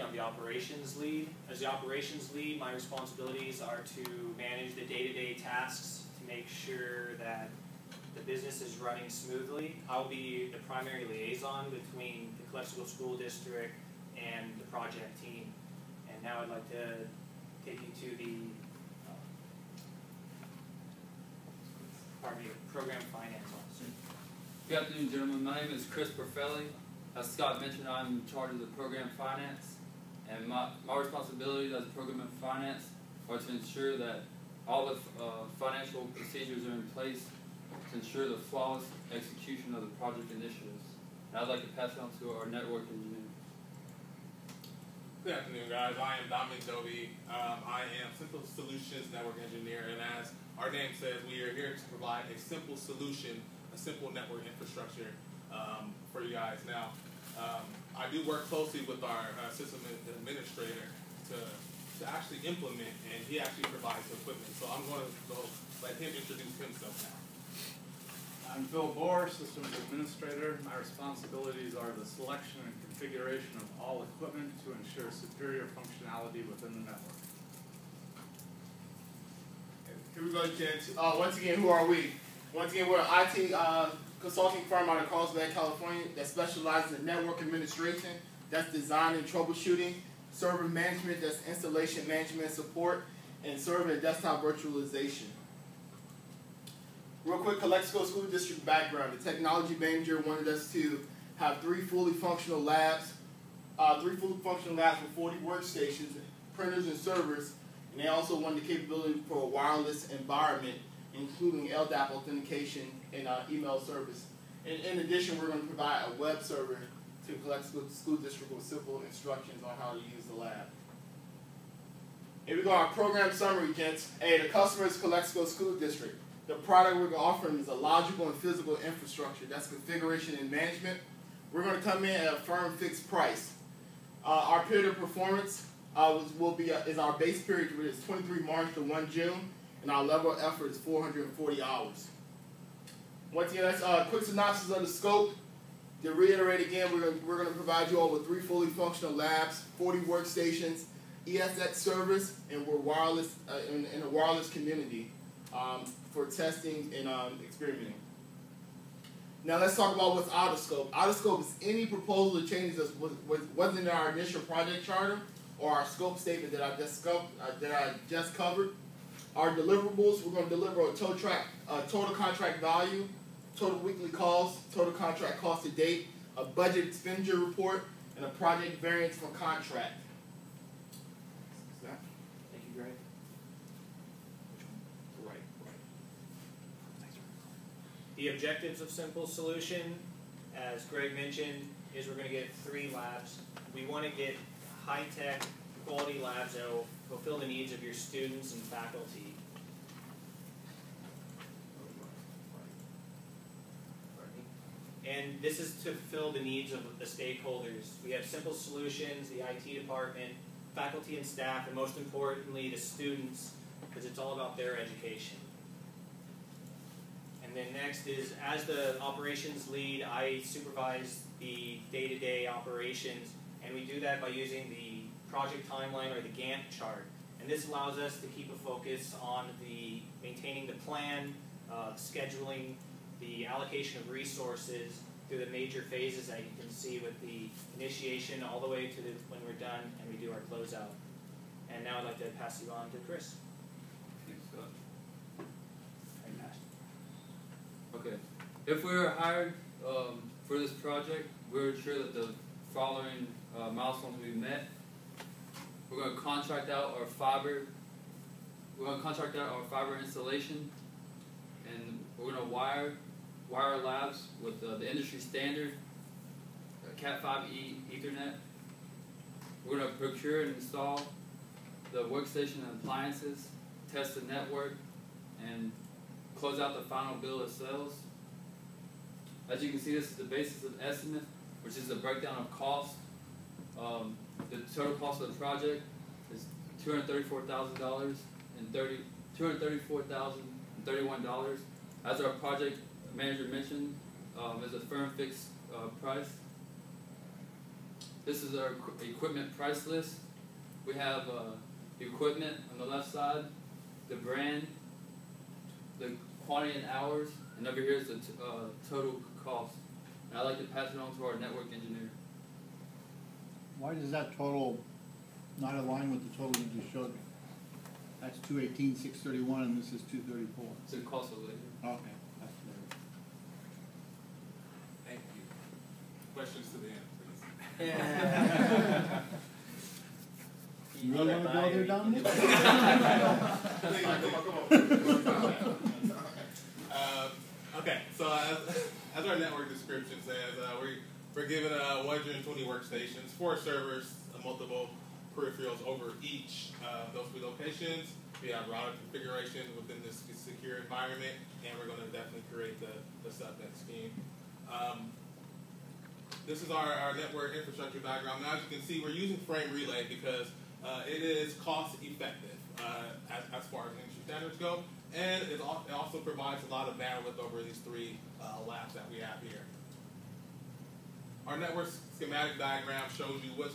I'm the operations lead. As the operations lead, my responsibilities are to manage the day-to-day tasks to make sure that the business is running smoothly. I'll be the primary liaison between the Calexico School District and the project team. And now I'd like to take you to the program finance officer. Good afternoon, gentlemen. My name is Chris Perfelli. As Scott mentioned, I'm in charge of the program finance, and my responsibilities as program and finance are to ensure that all the financial procedures are in place to ensure the flawless execution of the project initiatives. And I'd like to pass it on to our network engineer. Good afternoon, guys. I am Dominic Dovey. I am Simple Solutions Network Engineer, and as our name says, we are here to provide a simple solution, a simple network infrastructure for you guys. Now, I do work closely with our system administrator to actually implement, and he actually provides the equipment. So I'm going to go let him introduce himself now. I'm Phil Bohr, Systems Administrator. My responsibilities are the selection and configuration of all equipment to ensure superior functionality within the network. Here we go, gents. Once again, who are we? Once again, we're an IT consulting firm out of Carlsbad, California that specializes in network administration, that's design and troubleshooting, server management, that's installation management and support, and server and desktop virtualization. Real quick, Calexico School District background. The technology manager wanted us to have three fully functional labs with 40 workstations, printers, and servers, and they also wanted the capability for a wireless environment, including LDAP authentication and email service. In addition, we're going to provide a web server to Calexico School District with simple instructions on how to use the lab. Here we go, our program summary, gents. Hey, the customer is Calexico School District. The product we're going to offer them is a logical and physical infrastructure. That's configuration and management. We're going to come in at a firm fixed price. Our period of performance is our base period, which is 23 March to 1 June, and our level of effort is 440 hours. Once again, that's a quick synopsis of the scope. To reiterate again, we're going to provide you all with 3 fully functional labs, 40 workstations, ESX servers, and we're wireless in a wireless community for testing and experimenting. Now let's talk about what's out of scope. Out of scope is any proposal or changes that wasn't in our initial project charter or our scope statement that I just covered. Our deliverables, we're going to deliver a total contract value, total weekly calls, total contract cost to date, a budget expenditure report, and a project variance for contract. Thank you, Greg. Right. The objectives of Simple Solution, as Greg mentioned, is we're going to get 3 labs. We want to get high-tech, quality labs that will fulfill the needs of your students and faculty. And this is to fulfill the needs of the stakeholders. We have Simple Solutions, the IT department, faculty and staff, and most importantly, the students, because it's all about their education. And then next is, as the operations lead, I supervise the day-to-day operations, and we do that by using the project timeline or the Gantt chart. And this allows us to keep a focus on maintaining the plan, scheduling, the allocation of resources through the major phases that you can see with the initiation all the way to when we're done and we do our closeout. And now I'd like to pass you on to Chris. Thanks, Scott. Okay. If we were hired for this project, we're sure that the following milestones will be met. We're going to contract out our fiber. We're going to contract out our fiber installation, and we're going to wire labs with the industry standard Cat5e Ethernet. We're going to procure and install the workstation and appliances, test the network, and close out the final bill of sales. As you can see, this is the basis of the estimate, which is a breakdown of cost. The total cost of the project is $234,031. As our project manager mentioned, is a firm fixed price. This is our equipment price list. We have equipment on the left side, the brand, the quantity in hours, and over here is the total cost. And I'd like to pass it on to our network engineer. Why does that total not align with the total you just showed me? That's 218,631 and this is 234. It's the cost of labor. Okay, that's better. Thank you. Questions to the end, please. Yeah. You really want to go there, Dominic? Okay, so as our network description says, we're given 120 workstations, 4 servers, multiple peripherals over each of those 3 locations. We have router configuration within this secure environment, and we're going to definitely create the subnet scheme. This is our network infrastructure diagram. Now, as you can see, we're using frame relay because it is cost effective as far as industry standards go, and it also provides a lot of bandwidth over these 3 labs that we have here. Our network schematic diagram shows you what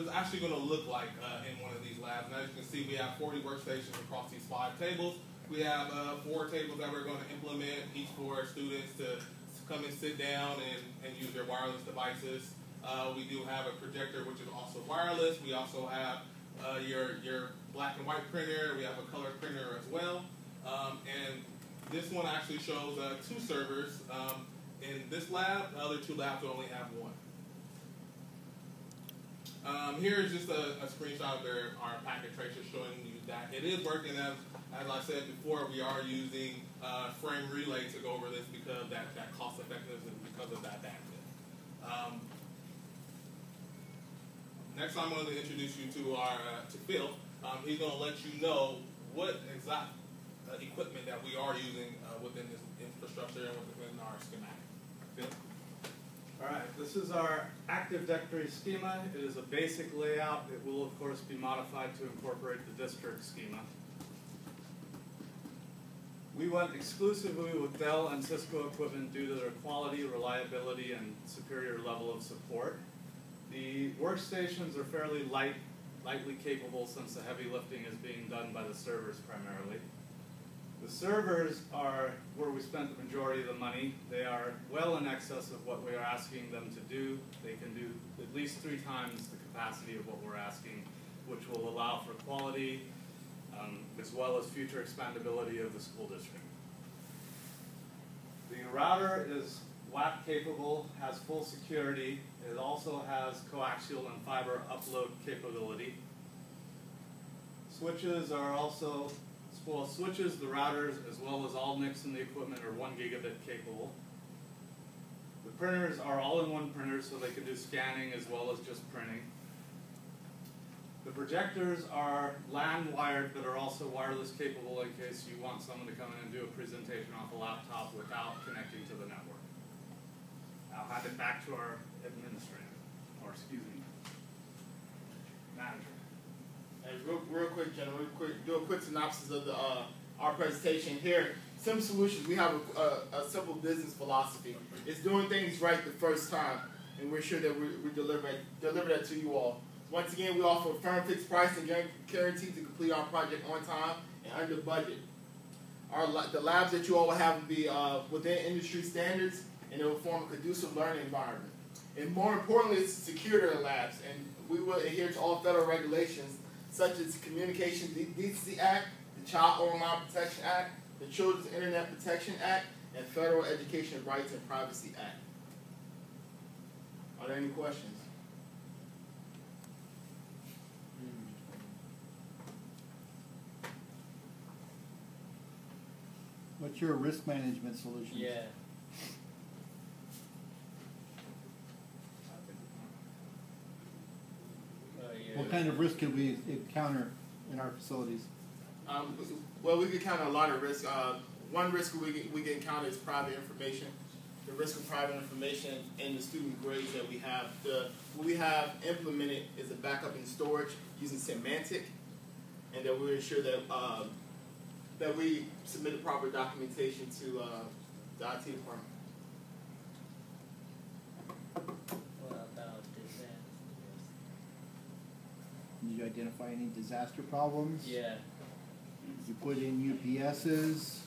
it's actually going to look like in one of these labs. And as you can see, we have 40 workstations across these 5 tables. We have 4 tables that we're going to implement, each for students to come and sit down and use their wireless devices. We do have a projector, which is also wireless. We also have your black and white printer. We have a color printer as well. And this one actually shows 2 servers. In this lab, the other 2 labs will only have 1. Here is just a screenshot of our packet tracer showing you that it is working. As I said before, we are using frame relay to go over this because of that cost effectiveness and because of that bandwidth. Next, I'm going to introduce you to Phil. He's going to let you know what exact equipment that we are using within this infrastructure and within our schematic. Phil? All right, this is our Active Directory schema. It is a basic layout. It will, of course, be modified to incorporate the district schema. We went exclusively with Dell and Cisco equipment due to their quality, reliability, and superior level of support. The workstations are fairly lightly capable since the heavy lifting is being done by the servers primarily. The servers are where we spent the majority of the money. They are well in excess of what we are asking them to do. They can do at least 3 times the capacity of what we're asking, which will allow for quality as well as future expandability of the school district. The router is WAP capable, has full security. It also has coaxial and fiber upload capability. Switches are also switches, the routers, as well as all NICs in the equipment are 1 gigabit capable. The printers are all-in-one printers, so they can do scanning as well as just printing. The projectors are LAN wired, but are also wireless capable in case you want someone to come in and do a presentation off a laptop without connecting to the network. I'll hand it back to our administrator, or excuse me, manager. And real quick, gentlemen, do a quick synopsis of our presentation here. Sim Solutions, we have a simple business philosophy. It's doing things right the first time, and we're sure that we deliver that to you all. Once again, we offer a firm fixed price and guarantee to complete our project on time and under budget. The labs that you all will have will be within industry standards, and it will form a conducive learning environment. And more importantly, it's secure labs, and we will adhere to all federal regulations such as the Communications Decency Act, the Child Online Protection Act, the Children's Internet Protection Act, and Federal Education Rights and Privacy Act. Are there any questions? What's your risk management solution? Yeah. What kind of risk can we encounter in our facilities? Well, we can encounter a lot of risk. One risk we can encounter is private information. The risk of private information in the student grades that we have. What we have implemented is a backup and storage using Semantic, and that we ensure that that we submit the proper documentation to the IT department. What about the Did you identify any disaster problems? Yeah. You put in UPSs.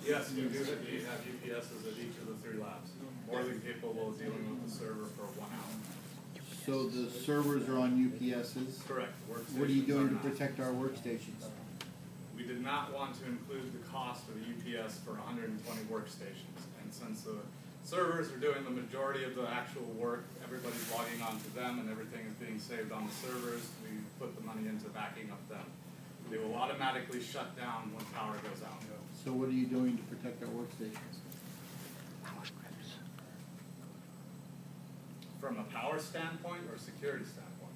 Yes, we do have UPSs at each of the 3 labs. More than capable of dealing with the server for 1 hour. So the servers are on UPSs. Correct. Workstations What are you doing to not. protect our workstations? We did not want to include the cost of a UPS for 120 workstations. And since the servers are doing the majority of the actual work, everybody's logging onto them and everything is being saved on the servers, we put the money into backing up them. They will automatically shut down when power goes out. So what are you doing to protect our workstations? From a power standpoint or security standpoint?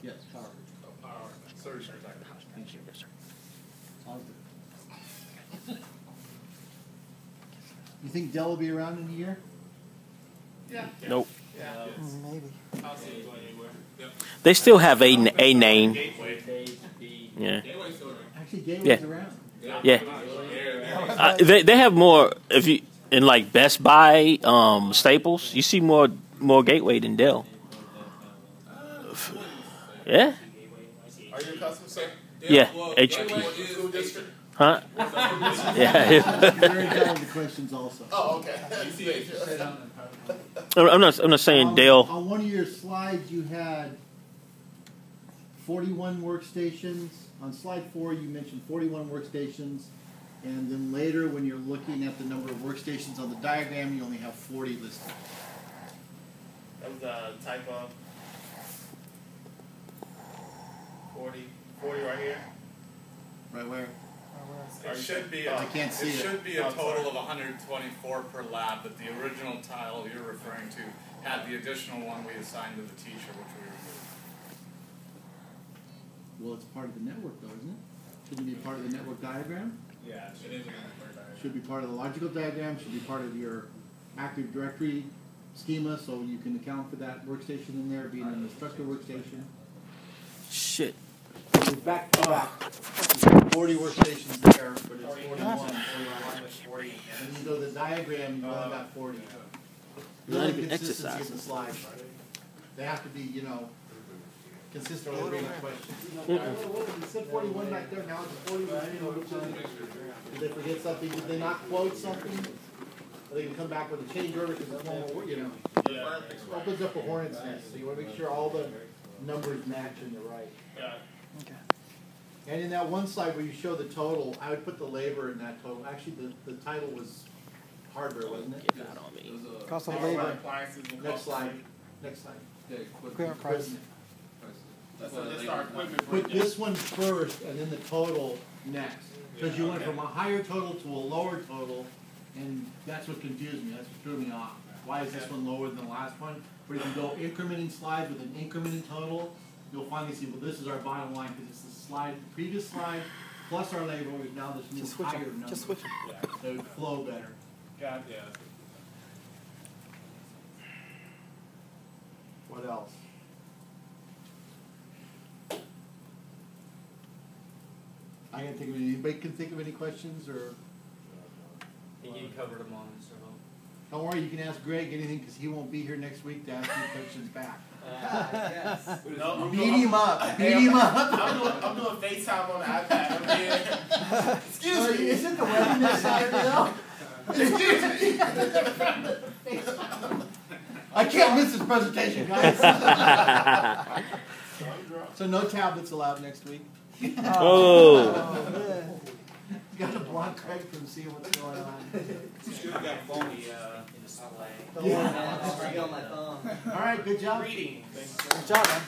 Yes, power. Power. Surge protector. Thank you. Positive. You think Dell will be around in a year? Yeah. Nope. Yeah. Maybe. I'll see it going anywhere. Yep. They still have a name. Gateway. Yeah. Gateway's still around. Actually, Gateway's Yeah. around. Yeah. They have more. If you in like Best Buy, Staples, you see more Gateway than Dell. Yeah. Are you a customer, sir? Yeah. Well, HP. Gateway is school district. Huh? Yeah. Very down with the questions also. Oh, okay. You see it. I'm not saying Dell. On one of your slides, you had 41 workstations. On slide 4, you mentioned 41 workstations. And then later, when you're looking at the number of workstations on the diagram, you only have 40 listed. That was a typo. 40 right here. Right where? It should be. I can't see it. It should be a total of 124 per lab, but the original tile you're referring to had the additional one we assigned to the teacher, which we removed. Well, it's part of the network, though, isn't it? Shouldn't it be part of the network diagram? Yeah, it is a network diagram. Should be part of the logical diagram, should be part of your Active Directory schema, so you can account for that workstation in there being an instructor workstation. Shit. So back to back. 40 workstations there, but it's 41. And then you go to the diagram, you've only got 40. Not even Consistency of exercising. the slides. They have to be, consistent with every question. You said 41 back there, now it's 40. Did they forget something? Did they not quote something? Are they going to come back with a change order because it's one more, It opens up a hornet's nest, so you want to make sure all the numbers match and they're right. Yeah. Okay. And in that one slide where you show the total, I would put the labor in that total. Actually, the title was hardware, wasn't it? Get that on me. Cost of Hardware, labor. appliances, and Next cost of slide. labor. Next slide. Equipment price. Let's start equipment Put breakdown. this one first and then the total next. Because you went from a higher total to a lower total, and that's what confused me. That's what threw me off. Why is this one lower than the last one? But if you go incrementing slides with an incrementing total, you'll finally see, well, this is our bottom line because it's the slide, previous slide, plus our labor, is now this new Just switch higher them. number. Just switch them. Yeah. So it would flow better. Yeah. What else? I can't think of any. Anybody can think of any questions, or You covered them all, so. don't worry, you can ask Greg anything because he won't be here next week to ask you questions back. Yes. No, I'm Beat doing- him up. Hey, Beat him up. I'm doing FaceTime on the iPad. I'm here. Excuse me. Isn't the wedding this Saturday though? I can't miss this presentation, guys. So no tablets allowed next week. Oh. man. You got to block Craig from seeing what's going on. Should have got a phone display. All right, good job. Reading. Good job, man.